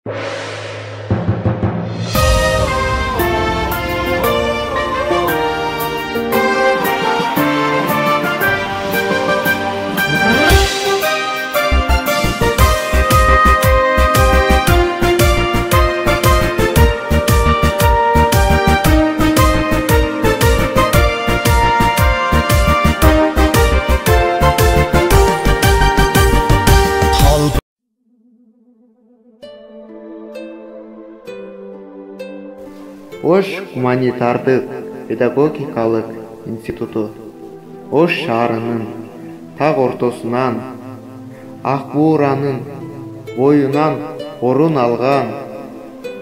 Ош гуманитардык педагогикалык институту Ош шаарынын так ортосунан Ак Бууранын боюнан орун алган,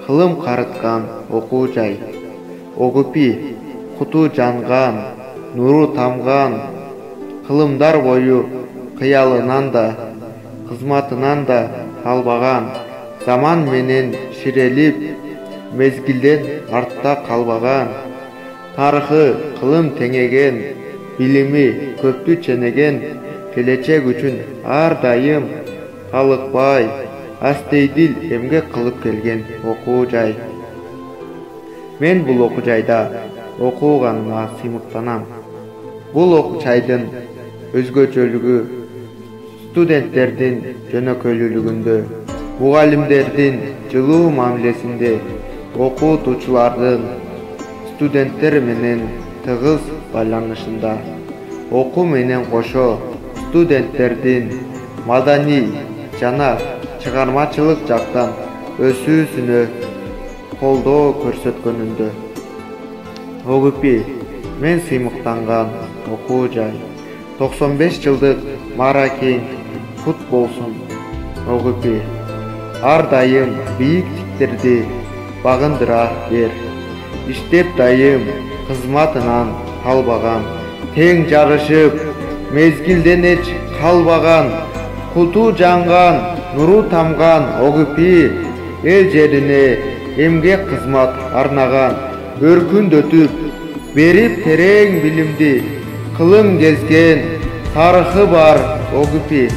кылым карыткан окуу жай. Огупи куту жанган, нуру тамган, кылымдар бою кыялынан да, кызматынан да калбаган, заман менен ширелип, мезгилден артта калбаган, тарыхы кылым теңеген, билими көптү ченеген, келечек үчүн ар дайым талыкпай, астейдил эмгек кылып келген окуу жай. Мен бул окуу жайда окуганыма сыймыктанам. Бул окуу жайдын өзгөчөлүгү студенттердин жөнөкөйлүгүндө, мугалимдердин жылуу мамилесинде, окутуучулардын студенттер менен тыгыз байланышында, окуу менен кошо студенттердин маданий жана чыгармачылык жактан өсүүсүнө колдоо көрсөткөнүндө. Огупи мен сыймыктанган окуу жай. 95 жылдык мара кең кут болсун. Огупи ар дайым бийиктиктерди багындыра бер. Иштеп дайым кызматынан калбаган, тең жарышып, мезгилден эч калбаган, куту жанган, нуру тамган Огупи эл жерине эмгек кызмат арнаган, өркүндөтүп, берип терең билимди, кылым кезген тарыхы бар Огупи.